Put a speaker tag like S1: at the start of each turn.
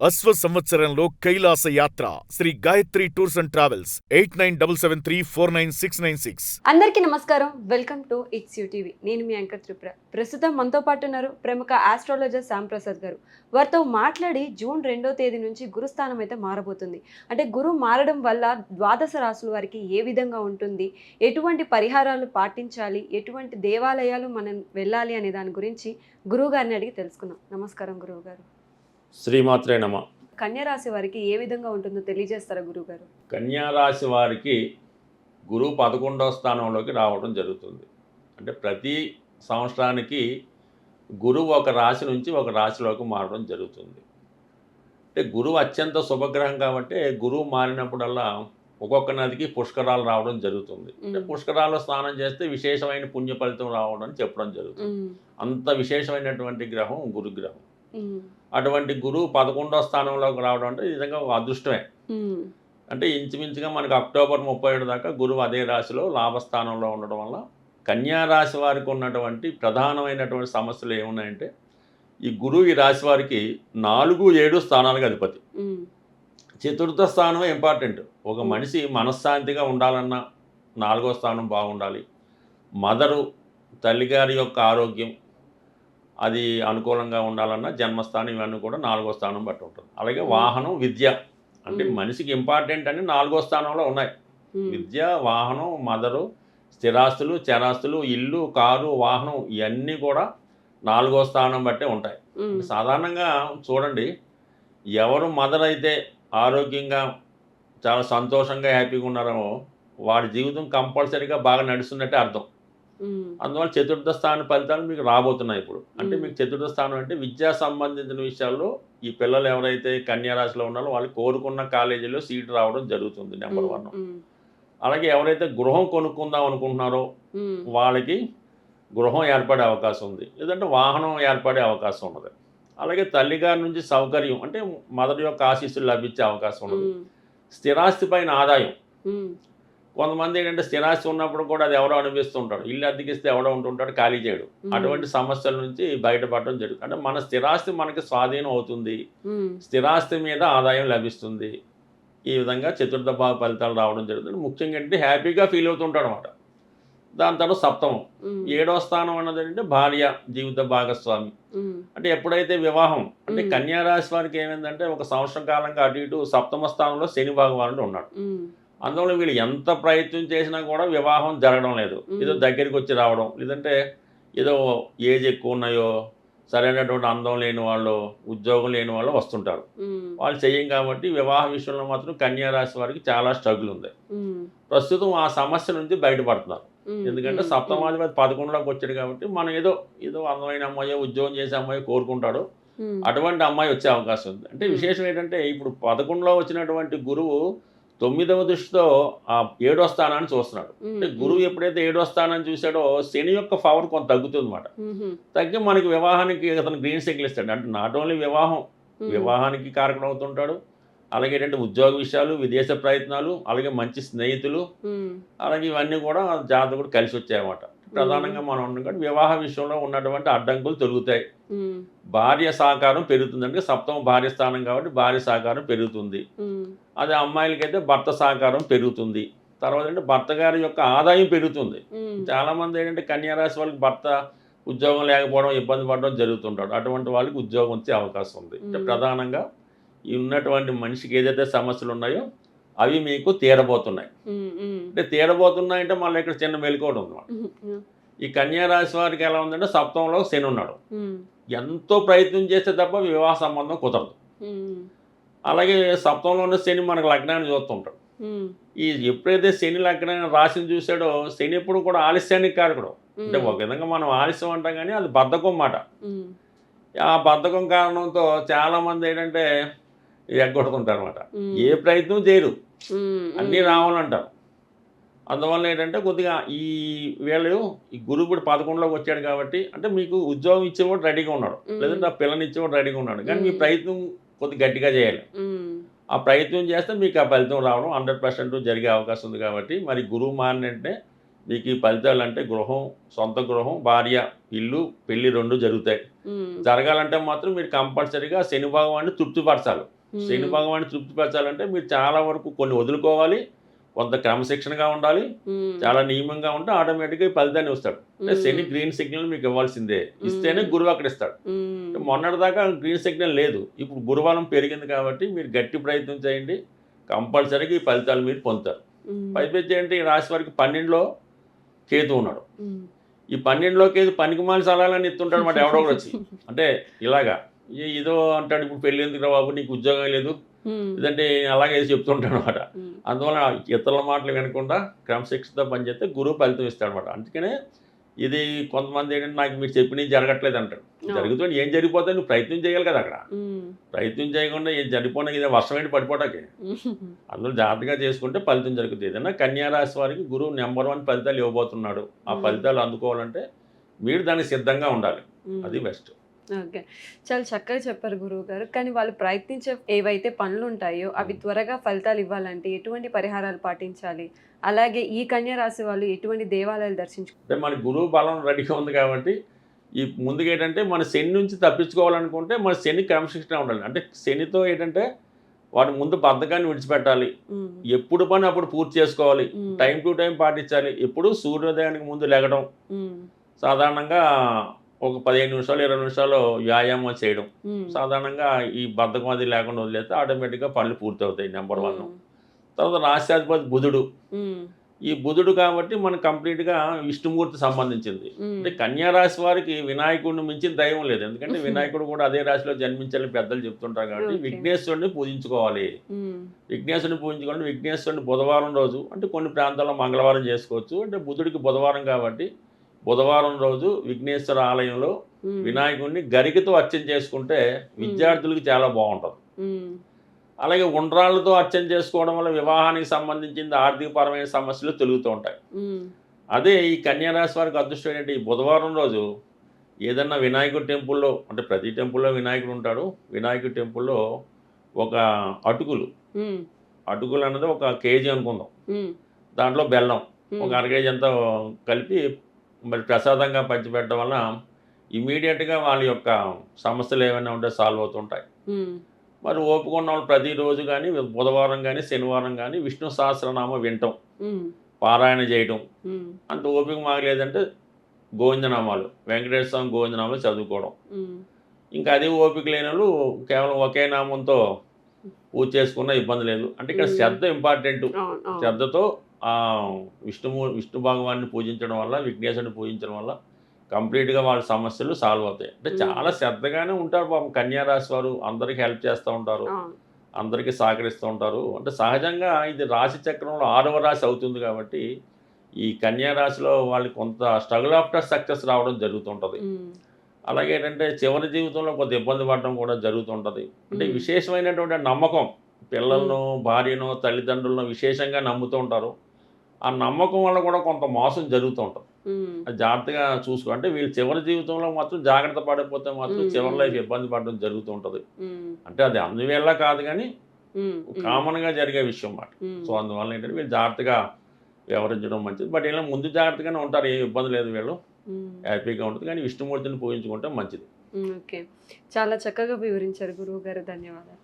S1: అశ్వ సంవత్సరంలో కైలాస యాత్ర Shri Gayatri tours and travels 8977349696.
S2: అందరికీ నమస్కారం. Welcome to it's you TV. నేను మీ యాంకర్ త్రిపుర. ప్రస్తుతం మనతో పాటు ఉన్నారు ప్రముఖ ఆస్ట్రాలజర్ శ్యామ్ ప్రసాద్ గారు. వారితో మాట్లాడి జూన్ 2వ తేదీ నుంచి గురుస్థానం అయితే మారబోతుంది. అంటే గురువు మారడం వల్ల ద్వాదశ రాశుల వారికి ఏ విధంగా ఉంటుంది, ఎటువంటి పరిహారాలు పాటించాలి, ఎటువంటి దేవాలయాలు మనం వెళ్ళాలి అనే దాని గురించి గురువు గారిని అడిగి తెలుసుకుందాం. నమస్కారం గురువు గారు.
S3: శ్రీమాత్రే నమ.
S2: కన్యరాశి వారికి ఏ విధంగా ఉంటుందో తెలియజేస్తారా గురువు గారు?
S3: కన్యారాశి వారికి గురువు 11వ స్థానంలోకి రావడం జరుగుతుంది. అంటే ప్రతి సంవత్సరానికి గురువు ఒక రాశి నుంచి ఒక రాశిలోకి మారడం జరుగుతుంది. అంటే గురువు అత్యంత శుభగ్రహం కాబట్టి గురువు మారినప్పుడల్లా ఒక్కొక్క నదికి పుష్కరాలు రావడం జరుగుతుంది. అంటే పుష్కరాల్లో స్నానం చేస్తే విశేషమైన పుణ్య ఫలితం రావడం అని చెప్పడం జరుగుతుంది. అంత విశేషమైనటువంటి గ్రహం గురుగ్రహం. అటువంటి గురువు 11వ స్థానంలోకి రావడం అంటే నిజంగా ఒక అదృష్టమే. అంటే ఇంచుమించుగా మనకు అక్టోబర్ 31 దాకా గురువు అదే రాశిలో లాభస్థానంలో ఉండడం వల్ల కన్యా రాశి వారికి ఉన్నటువంటి ప్రధానమైనటువంటి సమస్యలు ఏమున్నాయంటే, ఈ గురువు ఈ రాశి వారికి 4, 7 స్థానాలకు అధిపతి. చతుర్థ స్థానం ఇంపార్టెంట్. ఒక మనిషి మనశ్శాంతిగా ఉండాలన్నా 4వ స్థానం బాగుండాలి. మదరు తల్లిగారి యొక్క ఆరోగ్యం అది అనుకూలంగా ఉండాలన్నా జన్మస్థానం ఇవన్నీ కూడా 4వ స్థానం బట్టి ఉంటుంది. అలాగే వాహనం, విద్య అంటే మనిషికి ఇంపార్టెంట్ అని 4వ స్థానంలో ఉన్నాయి. విద్య, వాహనం, మదరు, స్థిరాస్తులు, చరాస్తులు, ఇల్లు, కారు, వాహనం ఇవన్నీ కూడా 4వ స్థానం బట్టే ఉంటాయి. సాధారణంగా చూడండి, ఎవరు మదర్ అయితే ఆరోగ్యంగా చాలా సంతోషంగా హ్యాపీగా ఉన్నారో వాడి జీవితం కంపల్సరీగా బాగా నడుస్తున్నట్టే అర్థం. అందువల్ల చతుర్థ స్థాన ఫలితాలు మీకు రాబోతున్నాయి ఇప్పుడు. అంటే మీకు చతుర్థ స్థానం అంటే విద్యా సంబంధించిన విషయాల్లో ఈ పిల్లలు ఎవరైతే కన్యారాశిలో ఉన్నారో వాళ్ళు కోరుకున్న కాలేజీలో సీట్ రావడం జరుగుతుంది, నెంబర్ 1. అలాగే ఎవరైతే గృహం కొనుక్కుందాం అనుకుంటున్నారో వాళ్ళకి గృహం ఏర్పడే అవకాశం ఉంది, లేదంటే వాహనం ఏర్పడే అవకాశం ఉన్నది. అలాగే తల్లిగారి నుంచి సౌకర్యం అంటే మదర్ యొక్క ఆశీస్సులు లభించే అవకాశం ఉన్నది. స్థిరాస్తి పైన ఆదాయం. కొంతమంది ఏంటంటే స్థిరాస్తి ఉన్నప్పుడు కూడా అది ఎవరో అనిపిస్తుంటాడు, ఇల్లు అద్దెకిస్తే ఎవడో ఉంటుంటాడు, ఖాళీ చేయడు. అటువంటి సమస్యల నుంచి బయటపడడం జరుగుతుంది. అంటే మన స్థిరాస్తి మనకి స్వాధీనం అవుతుంది, స్థిరాస్తి మీద ఆదాయం లభిస్తుంది. ఈ విధంగా చతుర్థ భావ ఫలితాలు రావడం జరుగుతుంది. ముఖ్యంగా ఏంటంటే హ్యాపీగా ఫీల్ అవుతుంటాడు అనమాట. దాని తర్వాత సప్తమం 7వ స్థానం అన్నది ఏంటంటే భార్య, జీవిత భాగస్వామి. అంటే ఎప్పుడైతే వివాహం అంటే కన్యారాశి వారికి ఏమైందంటే ఒక సంవత్సరం కాలంగా అటు ఇటు సప్తమ స్థానంలో శని భగవానుడు ఉన్నాడు. అందువల్ల వీళ్ళు ఎంత ప్రయత్నం చేసినా కూడా వివాహం జరగడం లేదు. ఏదో దగ్గరికి వచ్చి రావడం, లేదంటే ఏదో ఏజ్ ఎక్కువ ఉన్నాయో, సరైనటువంటి అందం లేని వాళ్ళు, ఉద్యోగం లేని వాళ్ళు వస్తుంటారు. వాళ్ళు చెయ్యం కాబట్టి వివాహ విషయంలో మాత్రం కన్యా రాశి వారికి చాలా స్ట్రగుల్ ఉంది. ప్రస్తుతం ఆ సమస్య నుంచి బయటపడుతున్నారు. ఎందుకంటే సప్తమాధిపతి 11లోకి వచ్చాడు కాబట్టి మనం ఏదో అందమైన అమ్మాయో, ఉద్యోగం చేసే అమ్మాయి కోరుకుంటాడు, అటువంటి అమ్మాయి వచ్చే అవకాశం ఉంది. అంటే విశేషం ఏంటంటే ఇప్పుడు 11లో వచ్చినటువంటి గురువు 9వ దృష్టితో ఆ 7వ స్థానాన్ని చూస్తున్నాడు. అంటే గురువు ఎప్పుడైతే 7వ స్థానాన్ని చూసాడో శని యొక్క పవర్ కొంత తగ్గుతుంది అనమాట. తగ్గి మనకి వివాహానికి అతను గ్రీన్ సిగ్నల్ ఇస్తాడు. అంటే నాట్ ఓన్లీ వివాహానికి కారకుడు అవుతుంటాడు, అలాగే ఏంటంటే ఉద్యోగ విషయాలు, విదేశ ప్రయత్నాలు, అలాగే మంచి స్నేహితులు, అలాగే ఇవన్నీ కూడా జాతకుడు కలిసి వచ్చాయన్నమాట. ప్రధానంగా మనం ఉన్నాం వివాహ విషయంలో ఉన్నటువంటి అడ్డంకులు తొలుగుతాయి. భార్య సహకారం పెరుగుతుంది. అంటే సప్తమ భార్య స్థానం కాబట్టి భార్య సహకారం పెరుగుతుంది. అదే అమ్మాయిలకైతే భర్త సహకారం పెరుగుతుంది. తర్వాత అంటే భర్త గారి యొక్క ఆదాయం పెరుగుతుంది. చాలామంది ఏంటంటే కన్యారాశి వాళ్ళకి భర్త ఉద్యోగం లేకపోవడం, ఇబ్బంది పడడం జరుగుతుంటాడు. అటువంటి వాళ్ళకి ఉద్యోగం వచ్చే అవకాశం ఉంది. అంటే ప్రధానంగా ఉన్నటువంటి మనిషికి ఏదైతే సమస్యలు ఉన్నాయో అవి మీకు తీరబోతున్నాయి. అంటే తీరబోతున్నాయంటే మళ్ళీ ఇక్కడ చిన్న మెలకువడం ఉందన్నమాట. ఈ కన్యారాశి వారికి ఎలా ఉందంటే సప్తమంలో శని ఉన్నాడు. ఎంతో ప్రయత్నం చేస్తే తప్ప వివాహ సంబంధం కుదరదు. అలాగే సప్తమంలో ఉన్న శని మనకు లగ్నాన్ని చూస్తుంటాడు. ఈ ఎప్పుడైతే శని లగ్నాన్ని రాశిని చూసాడో శని ఎప్పుడు కూడా ఆలస్యానికి కారకుడు. అంటే ఒక విధంగా మనం ఆలస్యం అంటాం కానీ అది బద్ధకం మాట. ఆ బద్ధకం కారణంతో చాలామంది ఏంటంటే ఎగ్గొడుతుంటారు అనమాట. ఏ ప్రయత్నం చేయరు, అన్నీ రావాలంటారు. అందువల్ల ఏంటంటే కొద్దిగా ఈ గురువు కూడా 11లోకి వచ్చాడు కాబట్టి అంటే మీకు ఉద్యోగం ఇచ్చేవాడు రెడీగా ఉన్నాడు, లేదంటే ఆ పిల్లని ఇచ్చేవాడు రెడీగా ఉన్నాడు. కానీ మీ ప్రయత్నం కొద్దిగా గట్టిగా చేయాలి. ఆ ప్రయత్నం చేస్తే మీకు ఆ ఫలితం రావడం 100% జరిగే అవకాశం ఉంది. కాబట్టి మరి గురువు మారినంటే మీకు ఈ ఫలితాలు అంటే గృహం, సొంత గృహం, భార్య, ఇల్లు, పెళ్లి 2 జరుగుతాయి. జరగాలంటే మాత్రం మీరు కంపల్సరీగా శని భగవాన్ని తృప్తిపరచాలి. శని భగవాన్ని తృప్తిపరచాలంటే మీరు చాలా వరకు కొన్ని వదులుకోవాలి, కొంత క్రమశిక్షణగా ఉండాలి, చాలా నియమంగా ఉంటే ఆటోమేటిక్గా ఈ ఫలితాన్ని ఇస్తాడు. అంటే శని గ్రీన్ సిగ్నల్ మీకు ఇవ్వాల్సిందే, ఇస్తేనే గురువు అక్కడ ఇస్తాడు. మొన్నటిదాకా గ్రీన్ సిగ్నల్ లేదు, ఇప్పుడు గురుబలం పెరిగింది కాబట్టి మీరు గట్టి ప్రయత్నం చేయండి, కంపల్సరీగా ఈ ఫలితాలు మీరు పొందుతారు. పైపెచ్చి ఏంటి, ఈ రాశి వారికి 12లో కేతు ఉన్నాడు. ఈ 12లో కేతు పనికిమాలిన సలహాలని ఇస్తుంటాడు మాట ఎవడో ఒకడు వచ్చి. అంటే ఇలాగా ఏదో అంటాడు, ఇప్పుడు పెళ్ళి ఎందుకు బాబు, నీకు ఉద్యోగం లేదు, లేదంటే అలాగే చెప్తుంటాడు అనమాట. అందువల్ల ఇతరుల మాటలు వినకుండా క్రమశిక్షణతో పనిచేస్తే గురువు ఫలితం ఇస్తాడు అనమాట. అందుకనే ఇది కొంతమంది ఏంటంటే నాకు మీరు చెప్పినవి జరగట్లేదు అంటాడు. జరుగుతుంది, ఏం జరిగిపోతే నువ్వు ప్రయత్నం చేయాలి కదా. అక్కడ ప్రయత్నం చేయకుండా ఏం జరిగిపోయినా ఇదే వర్షం ఏంటి పడిపోవటానికి. అందులో జాగ్రత్తగా చేసుకుంటే ఫలితం జరుగుతుంది. ఏదైనా కన్యారాశి వారికి గురువు నెంబర్ 1 ఫలితాలు ఇవ్వబోతున్నాడు. ఆ ఫలితాలు అందుకోవాలంటే మీరు దానికి సిద్ధంగా ఉండాలి, అది బెస్ట్.
S2: ఓకే, చాలా చక్కగా చెప్పారు గురువు గారు. కానీ వాళ్ళు ప్రయత్నించే ఏవైతే పనులు ఉంటాయో అవి త్వరగా ఫలితాలు ఇవ్వాలంటే ఎటువంటి పరిహారాలు పాటించాలి, అలాగే ఈ కన్యా రాశి వాళ్ళు ఎటువంటి దేవాలయాలు
S3: అంటే మన గురువు బలం రెడీగా ఉంది కాబట్టి ఈ ముందుగా ఏంటంటే మన శని నుంచి తప్పించుకోవాలనుకుంటే మన శని క్రమశిక్షణ ఉండాలి. అంటే శనితో ఏంటంటే వాటి ముందు బద్ధకాన్ని విడిచిపెట్టాలి, ఎప్పుడు పని అప్పుడు పూర్తి చేసుకోవాలి, టైం టు టైం పాటించాలి, ఎప్పుడు సూర్యోదయానికి ముందు లెగడం, సాధారణంగా ఒక 15 నిమిషాలు 20 నిమిషాలు వ్యాయామం చేయడం, సాధారణంగా ఈ బద్ధకం అది లేకుండా వదిలేస్తే ఆటోమేటిక్గా పనులు పూర్తి అవుతాయి. నెంబర్ 1. తర్వాత రాశ్యాధిపతి బుధుడు. ఈ బుధుడు కాబట్టి మనకు కంప్లీట్గా విష్ణుమూర్తి సంబంధించింది. అంటే కన్యా రాశి వారికి వినాయకుడిని మించిన దైవం లేదు, ఎందుకంటే వినాయకుడు కూడా అదే రాశిలో జన్మించాలని పెద్దలు చెప్తుంటారు కాబట్టి విఘ్నేశ్వరుని పూజించుకోవాలి. విఘ్నేశ్వరుని పూజించుకోవాలి. విఘ్నేశ్వరుని బుధవారం రోజు, అంటే కొన్ని ప్రాంతాల్లో మంగళవారం చేసుకోవచ్చు, అంటే బుధుడికి బుధవారం కాబట్టి బుధవారం రోజు విఘ్నేశ్వర ఆలయంలో వినాయకుడిని గరికతో అర్చన చేసుకుంటే విద్యార్థులకు చాలా బాగుంటుంది. అలాగే ఉండ్రాళ్ళతో అర్చన చేసుకోవడం వల్ల వివాహానికి సంబంధించిన ఆర్థికపరమైన సమస్యలు తొలుగుతూ ఉంటాయి. అదే ఈ కన్యారాశి వారికి అదృష్టం ఏంటంటే ఈ బుధవారం రోజు ఏదన్నా వినాయకుడి టెంపుల్లో, అంటే ప్రతి టెంపుల్లో వినాయకుడు ఉంటాడు, వినాయకుడి టెంపుల్లో ఒక అటుకులు అన్నది ఒక కేజీ అనుకుందాం, దాంట్లో బెల్లం ఒక 1/2 కేజీ అంతా కలిపి మరి ప్రసాదంగా పంచిపెట్టడం వల్ల ఇమీడియట్గా వాళ్ళ యొక్క సమస్యలు ఏమైనా ఉంటే సాల్వ్ అవుతుంటాయి. మరి ఓపిక ఉన్న వాళ్ళు ప్రతిరోజు కానీ బుధవారం కానీ శనివారం కానీ విష్ణు సహస్రనామం వినటం, పారాయణ చేయటం. అంత ఓపిక మాగలేదంటే గోవిందనామాలు, వెంకటేశ్వర స్వామి గోవిందనామాలు చదువుకోవడం. ఇంకా అదే ఓపిక లేని వాళ్ళు కేవలం ఒకే నామంతో పూజ చేసుకున్న ఇబ్బంది లేదు. అంటే ఇక్కడ శ్రద్ధ ఇంపార్టెంట్. శ్రద్ధతో విష్ణు భగవాన్ని పూజించడం వల్ల, విఘ్నేశ్వరుని పూజించడం వల్ల కంప్లీట్గా వాళ్ళ సమస్యలు సాల్వ్ అవుతాయి. అంటే చాలా శ్రద్ధగానే ఉంటారు పాపం కన్యారాశి వారు, అందరికీ హెల్ప్ చేస్తూ ఉంటారు, అందరికీ సహకరిస్తూ ఉంటారు. అంటే సహజంగా ఇది రాశి చక్రంలో 6వ రాశి అవుతుంది కాబట్టి ఈ కన్యారాశిలో వాళ్ళకి కొంత స్ట్రగుల్ ఆఫ్టర్ సక్సెస్ రావడం జరుగుతుంటుంది. అలాగే ఏంటంటే చివరి జీవితంలో కొంత ఇబ్బంది పడడం కూడా జరుగుతుంటుంది. అంటే విశేషమైనటువంటి నమ్మకం, పిల్లలను, భార్యను, తల్లిదండ్రులను విశేషంగా నమ్ముతూ ఉంటారు. ఆ నమ్మకం వల్ల కూడా కొంత మోసం జరుగుతూ ఉంటుంది. అది జాగ్రత్తగా చూసుకో. అంటే వీళ్ళు చివరి జీవితంలో మాత్రం జాగ్రత్త పడకపోతే మాత్రం చివరి లైఫ్ ఇబ్బంది పడడం జరుగుతూ ఉంటుంది. అంటే అది అందువల్ల కాదు కానీ కామన్గా జరిగే విషయం మాట. సో అందువల్ల ఏంటంటే వీళ్ళు జాగ్రత్తగా వ్యవహరించడం మంచిది. బట్ ఇలా ముందు జాగ్రత్తగానే ఉంటారు, ఏ ఇబ్బంది లేదు, వీళ్ళు హ్యాపీగా ఉంటుంది. కానీ విష్ణుమూర్తిని పూజించుకుంటే మంచిది.
S2: ఓకే, చాలా చక్కగా వివరించారు గురువు గారు, ధన్యవాదాలు.